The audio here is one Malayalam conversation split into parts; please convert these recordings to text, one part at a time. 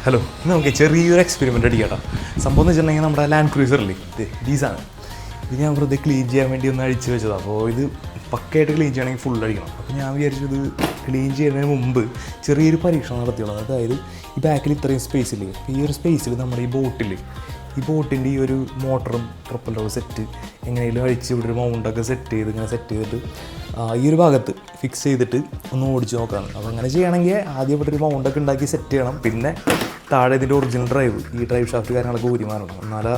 ഹലോ, ഇന്ന് നമുക്ക് ചെറിയൊരു എക്സ്പെരിമെൻ്റ് അടിക്കാം. സംഭവം എന്ന് വെച്ചിട്ടുണ്ടെങ്കിൽ നമ്മുടെ ലാൻഡ് ക്രൂസറില്ലേ, ഡീസാണ്. ഇത് ഞാൻ വെറുതെ ക്ലീൻ ചെയ്യാൻ വേണ്ടി ഒന്ന് അഴിച്ച് വെച്ചതാണ്. അപ്പോൾ ഇത് പക്കയായിട്ട് ക്ലീൻ ചെയ്യണമെങ്കിൽ ഫുൾ അടിക്കണം. അപ്പോൾ ഞാൻ വിചാരിച്ചത് ക്ലീൻ ചെയ്യുന്നതിന് മുമ്പ് ചെറിയൊരു പരീക്ഷണം നടത്തിയുള്ളത്. അതായത് ഈ ബാക്കിൽ ഇത്രയും സ്പേസില്ലേ, ഈ ഒരു സ്പേസിൽ നമ്മുടെ ഈ ബോട്ടിൻ്റെ ഈ ഒരു മോട്ടറും പ്രൊപ്പല്ലറും സെറ്റ് എങ്ങനെയെങ്കിലും അഴിച്ച് ഇവിടെ ഒരു മൗണ്ടൊക്കെ സെറ്റ് ചെയ്തിട്ട് ഈ ഒരു ഭാഗത്ത് ഫിക്സ് ചെയ്തിട്ട് ഒന്ന് ഓടിച്ച് നോക്കാണ്. അപ്പോൾ അങ്ങനെ ചെയ്യണമെങ്കിൽ ആദ്യം ഇവിടെ ഒരു മൗണ്ടൊക്കെ ഉണ്ടാക്കി സെറ്റ് ചെയ്യണം. പിന്നെ താഴെ ഇതിൻ്റെ ഒറിജിനൽ ഈ ഡ്രൈവ് ഷാഫ്റ്റ് കാര്യങ്ങളൊക്കെ ഊരിമാറണം. എന്നാലേ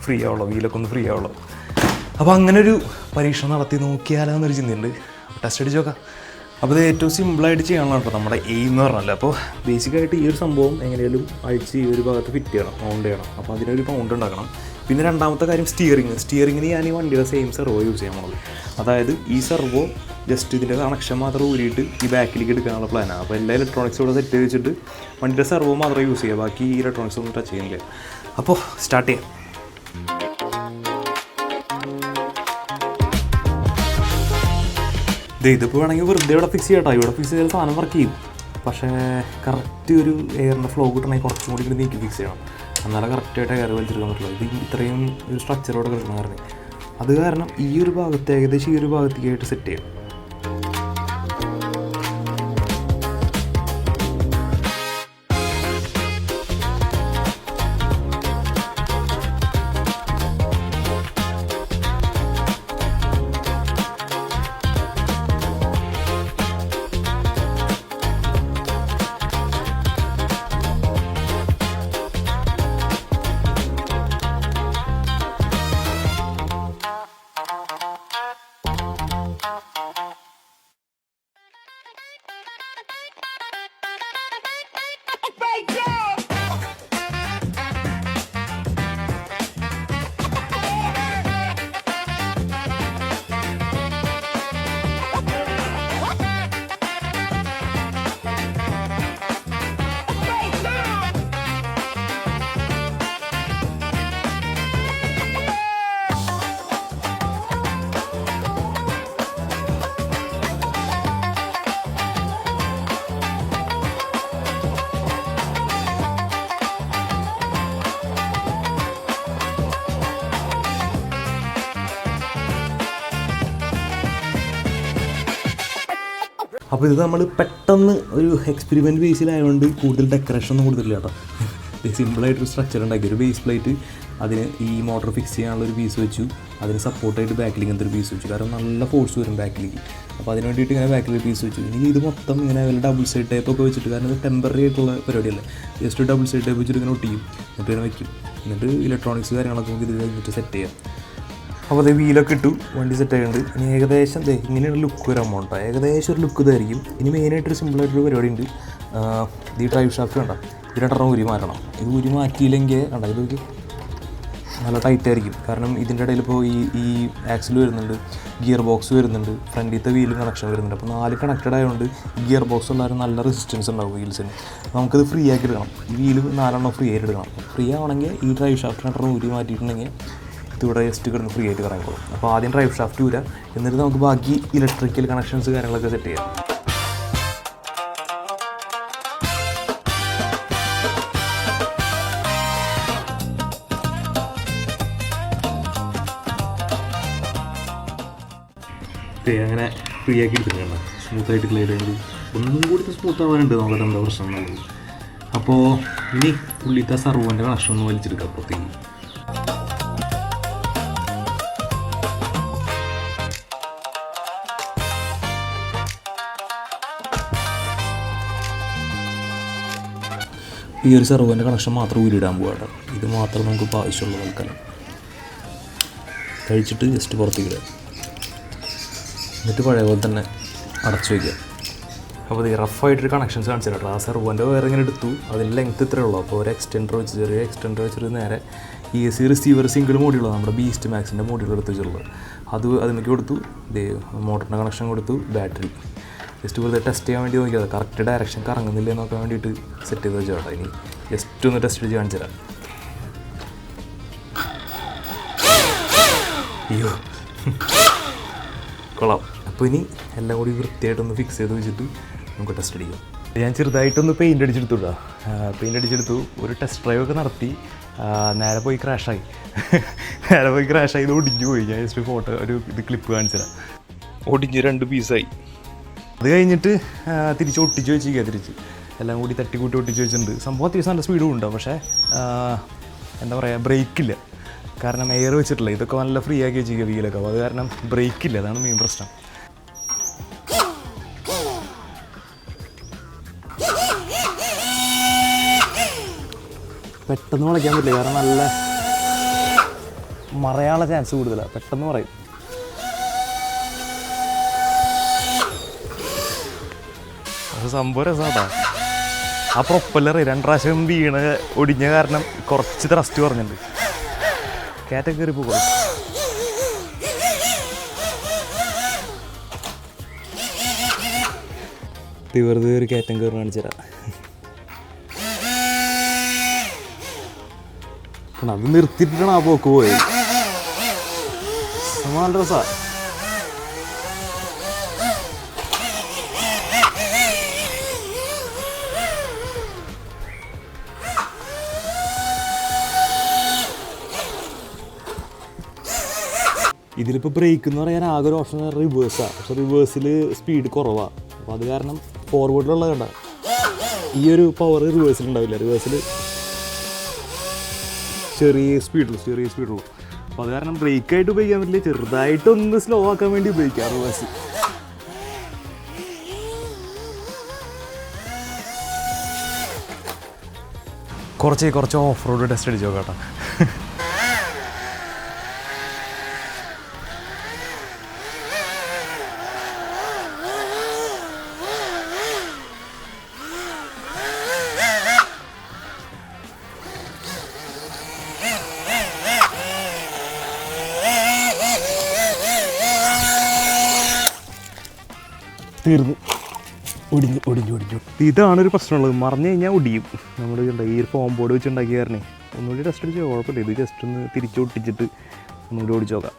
ഫ്രീ ആവുള്ളൂ, വീലൊക്കെ ഒന്ന് ഫ്രീ ആവുള്ളൂ. അപ്പോൾ അങ്ങനെ ഒരു പരീക്ഷണം നടത്തി നോക്കിയാലെന്നൊരു ചിന്തയുണ്ട്. ടെസ്റ്റ് അടിച്ച് നോക്കാം. അപ്പോൾ ഇത് ഏറ്റവും സിമ്പിളായിട്ട് ചെയ്യാനുള്ളതാണ് കേട്ടോ നമ്മുടെ എയിം എന്ന് പറഞ്ഞാൽ. അപ്പോൾ ബേസിക്കായിട്ട് ഈ ഒരു സംഭവം എങ്ങനെയാലും അഴിച്ച് ഈ ഒരു ഭാഗത്ത് ഫിറ്റ് ചെയ്യണം, മൗണ്ട് ചെയ്യണം. അപ്പോൾ അതിനൊരു മൗണ്ട് ഉണ്ടാക്കണം. പിന്നെ രണ്ടാമത്തെ കാര്യം സ്റ്റിയറിങ്ങിന് ഞാൻ ഈ വണ്ടിയുടെ സെയിം സെർവോ യൂസ് ചെയ്യാൻ പോകുന്നത്. അതായത് ഈ സെർവോ ജസ്റ്റ് ഇതിൻ്റെ കണക്ഷൻ മാത്രം ഊരിയിട്ട് ഈ ബാക്കിലേക്ക് എടുക്കാനുള്ള പ്ലാനാണ്. അപ്പോൾ എല്ലാ ഇലക്ട്രോണിക്സും ഇവിടെ സെറ്റ് ചെയ്ത് വെച്ചിട്ട് വണ്ടിയുടെ സെർവോ മാത്രമേ യൂസ് ചെയ്യുക, ബാക്കി ഈ ഇലക്ട്രോണിക്സ് ഒന്നും ടച്ച് ചെയ്യുന്നില്ല. അപ്പോൾ സ്റ്റാർട്ട് ചെയ്യാം. ഇതിപ്പോൾ വേണമെങ്കിൽ വെറുതെ ഇവിടെ ഫിക്സ് ചെയ്യട്ടോ. ഇവിടെ ഫിക്സ് ചെയ്താൽ സാധനം വർക്ക് ചെയ്യും. പക്ഷേ കറക്റ്റ് ഒരു എയറിൻ്റെ ഫ്ലോ കിട്ടണമെങ്കിൽ കുറച്ചും കൂടി ഇവിടെ നീക്കി ഫിക്സ് ചെയ്യണം. എന്നാലും കറക്റ്റായിട്ട് എയർ വലിച്ചെടുക്കാൻ പറ്റുള്ളൂ. ഇത് ഇത്രയും ഒരു സ്ട്രക്ചറോടെ കിടക്കുന്ന കാരണം ഈ ഒരു ഭാഗത്ത് ഏകദേശം ഈ ഒരു ഭാഗത്തേക്കായിട്ട് സെറ്റ് ചെയ്യും. അപ്പോൾ ഇത് നമ്മൾ പെട്ടെന്ന് ഒരു എക്സ്പെരിമെൻറ്റ് ബേസിലായതുകൊണ്ട് കൂടുതൽ ഡെക്കറേഷൻ ഒന്നും കൊടുത്തില്ല കേട്ടോ. സിമ്പിളായിട്ടൊരു സ്ട്രക്ചർ ഉണ്ടാക്കി, ഒരു ബേസ് പ്ലേറ്റ്, അതിന് ഈ മോട്ടർ ഫിക്സ് ചെയ്യാനുള്ളൊരു പീസ് വെച്ചു, അതിന് സപ്പോർട്ടായിട്ട് ബാക്കിലേക്ക് ഇങ്ങനത്തെ ഒരു പീസ് വെച്ചു. കാരണം നല്ല ഫോഴ്സ് വരും ബാക്കിലേക്ക്. അപ്പോൾ അതിന് വേണ്ടിയിട്ട് ഇങ്ങനെ ബാക്കിലേക്ക് പീസ് വെച്ചു. ഇനി ഇത് മൊത്തം ഇങ്ങനെ വല്ല ഡബിൾ സൈഡ് ടൈപ്പൊക്കെ വെച്ചിട്ട്, കാരണം ഇത് ടെമ്പററി ആയിട്ടുള്ള പരിപാടിയല്ലേ, ജസ്റ്റ് ഡബിൾ സൈഡ് ടൈപ്പ് വെച്ചിട്ട് ഇങ്ങനെ ഒട്ടിയും, എന്നിട്ട് ഇങ്ങനെ വയ്ക്കും. എന്നിട്ട് ഇലക്ട്രോണിക്സ് കാര്യങ്ങളൊക്കെ നമുക്ക് ഇത് കഴിഞ്ഞിട്ട് സെറ്റ് ചെയ്യാം. അപ്പോൾ അത് വീലൊക്കെ ഇട്ടു, വണ്ടി സെറ്റ് ആയിട്ടുണ്ട്. ഇനി ഏകദേശം ഇങ്ങനെയാണ് ലുക്ക് വരാൻ പോകട്ടോ. ഏകദേശം ഒരു ലുക്ക് ഇതായിരിക്കും. ഇനി മെയിനായിട്ടൊരു സിമ്പിളായിട്ടൊരു പരിപാടി ഉണ്ട്. ഇത് ഈ ഡ്രൈവ് ഷാഫ്റ്റ് കണ്ട, ഇത് രണ്ടെണ്ണം ഊരി മാറ്റണം. ഇത് ഊരി മാറ്റിയില്ലെങ്കിൽ കണ്ട ഇതൊക്കെ നല്ല ടൈറ്റ് ആയിരിക്കും. കാരണം ഇതിൻ്റെ ഇടയിൽ ഇപ്പോൾ ഈ ആക്സിൽ വരുന്നുണ്ട്, ഗിയർ ബോക്സ് വരുന്നുണ്ട്, ഫ്രണ്ടിലത്തെ വീലും കണക്ഷൻ വരുന്നുണ്ട്. അപ്പോൾ 4 കണക്റ്റഡ് ആയതുകൊണ്ട് ഗിയർ ബോക്സ് ഉള്ളവരും നല്ല റെസിസ്റ്റൻസ് ഉണ്ടാവും വീൽസിന്. നമുക്കത് ഫ്രീ ആക്കി എടുക്കണം. ഈ വീല് 4 ഫ്രീ ആയിട്ട് എടുക്കണം. ഫ്രീ ആവണമെങ്കിൽ ഈ ഡ്രൈവ് ഷാഫ്റ്റ് രണ്ടെണ്ണം ഊരി മാറ്റിയിട്ടുണ്ടെങ്കിൽ ഇതിവിടെ ജസ്റ്റ് കിടന്ന് ഫ്രീ ആയിട്ട് കറങ്ങിക്കോളും. അപ്പോൾ ആദ്യം ഡ്രൈവ് ഷാഫ്റ്റ് ഊരാം, എന്നിട്ട് നമുക്ക് ബാക്കി ഇലക്ട്രിക്കൽ കണക്ഷൻസ് കാര്യങ്ങളൊക്കെ സെറ്റ് ചെയ്യാം. അങ്ങനെ ഫ്രീ ആക്കി എടുത്തിട്ടുണ്ട്. സ്മൂത്തായിട്ട് ക്ലിയർ ചെയ്ത് ഒന്നും കൂടി സ്മൂത്ത് ആവാനുണ്ട്. നോക്കട്ടെ എന്താ പ്രശ്നം എന്നുള്ളത്. അപ്പോൾ ഇനി ഉള്ളിലത്തെ സർവോൻ്റെ കണക്ഷൻ ഒന്ന് വലിച്ചെടുക്കാം അപ്പുറത്തേക്ക്. ഈ ഒരു സെർവോൻ്റെ കണക്ഷൻ മാത്രം ഊരിടാൻ പോകാം. ഇത് മാത്രം നമുക്ക് ആവശ്യമുള്ള തൽക്കാലം കഴിച്ചിട്ട് ജസ്റ്റ് പുറത്തേക്ക് ഇടുക. എന്നിട്ട് പഴയ പോലെ തന്നെ അടച്ചു വയ്ക്കുക. അപ്പോൾ ഇത് റഫായിട്ടൊരു കണക്ഷൻസ് കാണിച്ചിട്ടോ. ആ സെർവോൻ്റെ വേറെ ഇങ്ങനെ എടുത്തു, അതിൻ്റെ ലെങ്ത്ത് ഇത്രയേ ഉള്ളൂ. അപ്പോൾ ഒരു ചെറിയ എക്സ്റ്റൻഡർ വെച്ചിട്ട് നേരെ AC റിസീവർ സിംഗിൾ മോഡിയുള്ളത്, നമ്മുടെ ബീസ്റ്റ് മാക്സിൻ്റെ മോഡികൾ എടുത്ത് വെച്ചിട്ടുള്ളത്, അതിലേക്ക് കൊടുത്തു. മോട്ടറിൻ്റെ കണക്ഷൻ കൊടുത്തു, ബാറ്ററി ജസ്റ്റ് വെറുതെ ടെസ്റ്റ് ചെയ്യാൻ വേണ്ടി നോക്കിയത്. കറക്റ്റ് ഡയറക്ഷൻ കറങ്ങുന്നില്ലേ നോക്കാൻ വേണ്ടിയിട്ട് സെറ്റ് ചെയ്ത് വെച്ചോട്ടെ. ഇനി ജസ്റ്റ് ഒന്ന് ടെസ്റ്റ് ചെയ്ത് കാണിച്ചു തരാം. അയ്യോ കൊള്ളാം. അപ്പോൾ ഇനി എല്ലാം കൂടി വൃത്തിയായിട്ടൊന്ന് ഫിക്സ് ചെയ്ത് വെച്ചിട്ട് നമുക്ക് ടെസ്റ്റ് അടിക്കാം. ഞാൻ ചെറുതായിട്ടൊന്ന് പെയിൻ്റ് അടിച്ചെടുത്തു കേട്ടോ. പെയിൻ്റ് അടിച്ചെടുത്തു, ഒരു ടെസ്റ്റ് ഡ്രൈവ് ഒക്കെ നടത്തി. നേരെ പോയി ക്രാഷായി. ഇത് ഒടിഞ്ഞു പോയി. ഞാൻ ജസ്റ്റ് ഫോട്ടോ ഇത് ക്ലിപ്പ് കാണിച്ചതാണ്. ഒടിഞ്ഞ് 2 പീസായി. അത് കഴിഞ്ഞിട്ട് തിരിച്ച് ഒട്ടിച്ച് വെച്ചിരിക്കുക. തിരിച്ച് എല്ലാം കൂടി തട്ടിക്കൂട്ടി ഒട്ടിച്ച് വെച്ചിട്ടുണ്ട്. സംഭവം അത്യാവശ്യം നല്ല സ്പീഡും ഉണ്ട്. പക്ഷേ എന്താ പറയുക, ബ്രേക്കില്ല. കാരണം എയർ വെച്ചിട്ടില്ല. ഇതൊക്കെ നല്ല ഫ്രീ ആക്കി വെച്ചിരിക്കുക വീലൊക്കെ. അപ്പോൾ അത് കാരണം ബ്രേക്കില്ല. അതാണ് മെയിൻ പ്രശ്നം. പെട്ടെന്ന് വളയ്ക്കാൻ പറ്റില്ല. കാരണം നല്ല മറയാനുള്ള ചാൻസ് കൂടുതലാണ്. പെട്ടെന്ന് പറയും. അത് സംഭവം രസമാട്ടാ. ആ പ്രൊപ്പല്ലർ 2 പ്രാവശ്യം വീണ് ഒടിഞ്ഞ കാരണം കുറച്ച് ത്രസ്റ്റ് പറഞ്ഞിട്ടുണ്ട്. കാറ്റൊക്കെ കയറി പോകും. വെറുതെ ഒരു കയറ്റം കയറി കാണിച്ചു തരാം. അത് നിർത്തിയിട്ടാണ് ആ പോക്ക് പോയത്. നല്ല രസമാണ്. ഇതിലിപ്പോൾ ബ്രേക്ക് എന്ന് പറയാൻ ആകെ ഒരു ഓപ്ഷൻ റിവേഴ്സാണ്. പക്ഷെ റിവേഴ്സിൽ സ്പീഡ് കുറവാണ്. അപ്പോൾ അത് കാരണം ഫോർവേഡിലുള്ള കണ്ട ഈ ഒരു പവർ റിവേഴ്സിലുണ്ടാവില്ല. റിവേഴ്സിൽ ചെറിയ സ്പീഡുള്ളൂ. അപ്പോൾ അത് കാരണം ബ്രേക്കായിട്ട് ഉപയോഗിക്കാൻ പറ്റില്ല. ചെറുതായിട്ടൊന്ന് സ്ലോ ആക്കാൻ വേണ്ടി ഉപയോഗിക്കാം റിവേഴ്സ്. കുറച്ച് ഓഫ് റോഡ് ടെസ്റ്റ് അടിച്ചു നോക്കാം കേട്ടോ. തീർന്നു. ഒടിഞ്ഞു. ഇതാണൊരു പ്രശ്നമുള്ളത്. മറിഞ്ഞു കഴിഞ്ഞാൽ ഒടിയും. നമ്മൾ ഈ ഒരു ഫോം ബോർഡ് വെച്ച് ഉണ്ടാക്കിയ കാരണം ഒന്നുകൂടി ടെസ്റ്റ് അടിച്ചാൽ കുഴപ്പമില്ല. ഇത് ജസ്റ്റ് ഒന്ന് തിരിച്ചൊട്ടിച്ചിട്ട് ഒന്നുകൂടി ഓടിച്ച് നോക്കാം.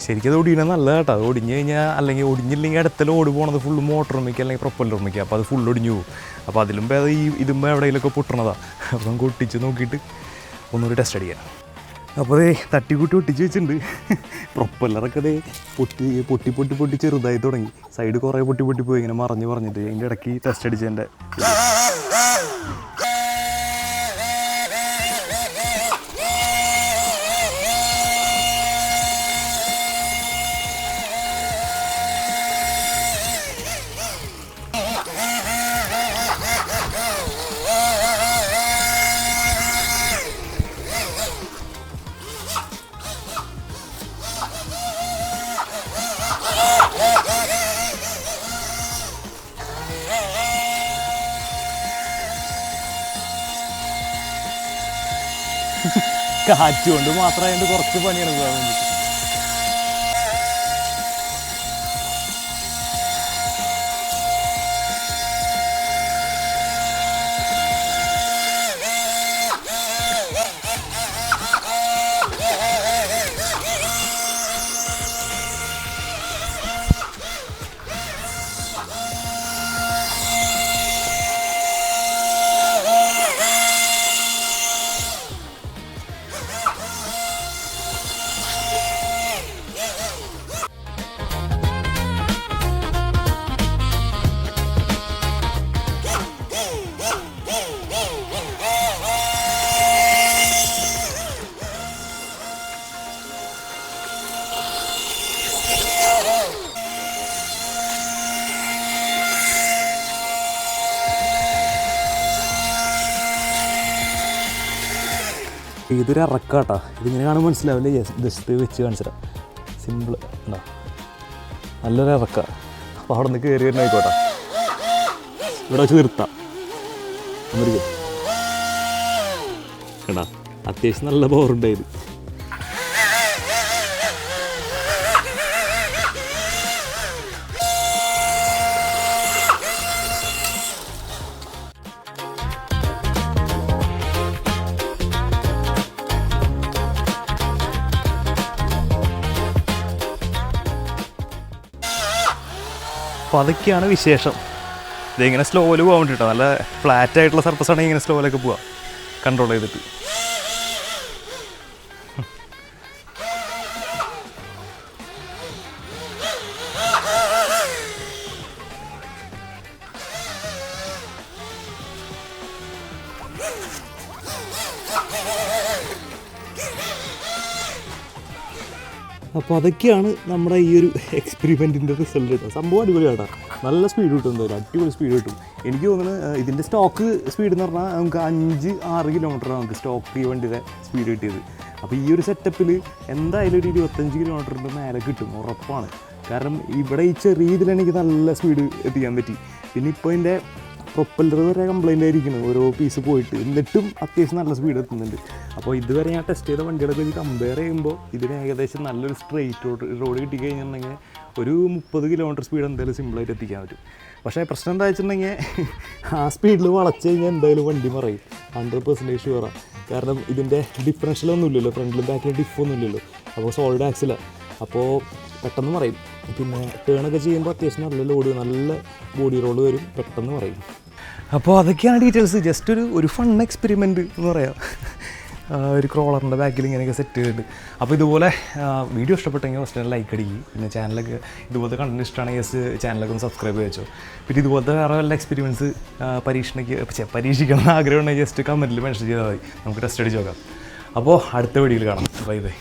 ശരിക്കും അത് ഒടിയണത് നല്ലതാണ് കേട്ടോ. അത് ഒടിഞ്ഞു കഴിഞ്ഞാൽ, അല്ലെങ്കിൽ ഒടിഞ്ഞില്ലെങ്കിൽ അടുത്ത ലോഡ് പോകണത് ഫുള്ള് മോട്ടറുമിക്കുക അല്ലെങ്കിൽ പ്രൊപ്പല്ലറുമിക്കുക. അപ്പോൾ അത് ഫുള്ള് ഒടിഞ്ഞു പോകും. അപ്പോൾ അതിലും ഭേദം ഇതുമ്പോൾ എവിടെയെങ്കിലുമൊക്കെ പൊട്ടണതാണ്. അപ്പോൾ നമുക്ക് ഒട്ടിച്ച് നോക്കിയിട്ട് ഒന്നുകൂടി ടെസ്റ്റ് അടിക്കാം. അപ്പോൾ അതേ തട്ടിക്കൂട്ടി ഒട്ടിച്ച് വെച്ചിട്ടുണ്ട്. പ്രൊപ്പല്ലറൊക്കെ അതേ പൊട്ടി ചെറുതായി തുടങ്ങി. സൈഡ് കുറേ പൊട്ടി പോയി ഇങ്ങനെ പറഞ്ഞിട്ട് അതിൻ്റെ ഇടയ്ക്ക് ടെസ്റ്റ് അടിച്ചതിൻ്റെ കാറ്റ് കൊണ്ട് മാത്രമായിട്ട് കുറച്ച് പണിയാണ് പോകാൻ വേണ്ടി. ഇതൊരു ഇറക്കാട്ടാ. ഇതിങ്ങനെ കാണുമ്പോൾ മനസ്സിലാവില്ലേ? ജസ്റ്റ് വെച്ച് കാണിച്ചിടാം. സിമ്പിൾ ഉണ്ടോ? നല്ലൊരു ഇറക്ക. അപ്പോൾ അവിടെ നിന്ന് കയറി വരുന്ന ആയിക്കോട്ടെ. ഇവിടെ വെച്ച് നിർത്താം. ഒന്നിരിക്കും കേട്ടാ. അത്യാവശ്യം നല്ല പവറുണ്ടായത്. അപ്പോൾ അതൊക്കെയാണ് വിശേഷം. ഇതിങ്ങനെ സ്ലോയിൽ പോകാൻ വേണ്ടിയിട്ടോ, നല്ല ഫ്ലാറ്റ് ആയിട്ടുള്ള സർഫസ് ആണെങ്കിൽ ഇങ്ങനെ സ്ലോയിലൊക്കെ പോവാം കൺട്രോൾ ചെയ്തിട്ട്. അപ്പോൾ അതൊക്കെയാണ് നമ്മുടെ ഈ ഒരു എക്സ്പെരിമെൻറ്റിൻ്റെ റിസൾട്ട് കിട്ടുക. സംഭവം അടിപൊളിയാട്ടോ, നല്ല സ്പീഡ് കിട്ടും, എന്തായാലും അടിപൊളി സ്പീഡ് കിട്ടും. എനിക്ക് തോന്നുന്നത് ഇതിൻ്റെ സ്റ്റോക്ക് സ്പീഡ് എന്ന് പറഞ്ഞാൽ നമുക്ക് 5-6 കിലോമീറ്ററാണ് നമുക്ക് സ്റ്റോക്ക് ഈ വണ്ടിയുടെ സ്പീഡ് കിട്ടിയത്. അപ്പോൾ ഈ ഒരു സെറ്റപ്പിൽ എന്തായാലും ഒരു 25 കിലോമീറ്ററിൻ്റെ മേലെ കിട്ടും ഉറപ്പാണ്. കാരണം ഇവിടെ ഈ ചെറിയ ഇതിൽ എനിക്ക് നല്ല സ്പീഡ് എത്തിക്കാൻ പറ്റി. പിന്നെ ഇപ്പോൾ ഇതിൻ്റെ പ്രൊപ്പല്ലർ വരെ കംപ്ലൈൻ്റ് ആയിരിക്കണം ഓരോ പീസ് പോയിട്ട്, എന്നിട്ടും അത്യാവശ്യം നല്ല സ്പീഡ് എത്തുന്നുണ്ട്. അപ്പോൾ ഇതുവരെ ഞാൻ ടെസ്റ്റ് ചെയ്ത വണ്ടികളൊക്കെ ഇത് കമ്പയർ ചെയ്യുമ്പോൾ ഇതിന് ഏകദേശം നല്ലൊരു സ്ട്രെയിറ്റ് റോഡ് കിട്ടിക്കഴിഞ്ഞിട്ടുണ്ടെങ്കിൽ ഒരു 30 കിലോമീറ്റർ സ്പീഡ് എന്തായാലും സിമ്പിളായിട്ട് എത്തിക്കാൻ പറ്റും. പക്ഷേ പ്രശ്നം എന്താ വെച്ചിട്ടുണ്ടെങ്കിൽ ആ സ്പീഡിൽ വളച്ച് കഴിഞ്ഞാൽ എന്തായാലും വണ്ടി മറയും, 100% ഷുവറാണ്. കാരണം ഇതിൻ്റെ ഡിഫറൻഷ്യലൊന്നും ഇല്ലല്ലോ, ഫ്രണ്ടിലും ബാക്കിലും ഡിഫൊന്നും ഇല്ലല്ലോ. അപ്പോൾ സോളിഡ് ആക്സിലാണ്, അപ്പോൾ പെട്ടെന്ന് മറയും. പിന്നെ ടേണൊക്കെ ചെയ്യുമ്പോൾ അത്യാവശ്യം നല്ല ലോഡ്, നല്ല ബോഡി റോള് വരും, പെട്ടെന്ന് മറയും. അപ്പോൾ അതൊക്കെയാണ് ഡീറ്റെയിൽസ്. ജസ്റ്റ് ഒരു ഫൺ എക്സ്പെരിമെൻറ്റ് എന്ന് പറയാം, ഒരു ക്രോളറിൻ്റെ ബാക്കിൽ ഇങ്ങനെയൊക്കെ സെറ്റ് ചെയ്തിട്ട്. അപ്പോൾ ഇതുപോലെ വീഡിയോ ഇഷ്ടപ്പെട്ടെങ്കിൽ ഫസ്റ്റ് ലൈക്ക് അടിക്കും. പിന്നെ ചാനലൊക്കെ ഇതുപോലത്തെ കണ്ടന്റ് ഇഷ്ടമാണെങ്കിൽ ചാനലൊക്കെ ഒന്ന് സബ്സ്ക്രൈബ് ചെയ്തോ. പിന്നെ ഇതുപോലത്തെ വേറെ വല്ല എക്സ്പീരിയൻസ് പരീക്ഷിക്കണം ആഗ്രഹം ഉണ്ടെങ്കിൽ ജസ്റ്റ് കമൻറ്റിൽ മെൻഷൻ ചെയ്താൽ മതി, നമുക്ക് ടെസ്റ്റ് അടിച്ച് നോക്കാം. അപ്പോൾ അടുത്ത വീഡിയോയിൽ കാണാം. Bye bye.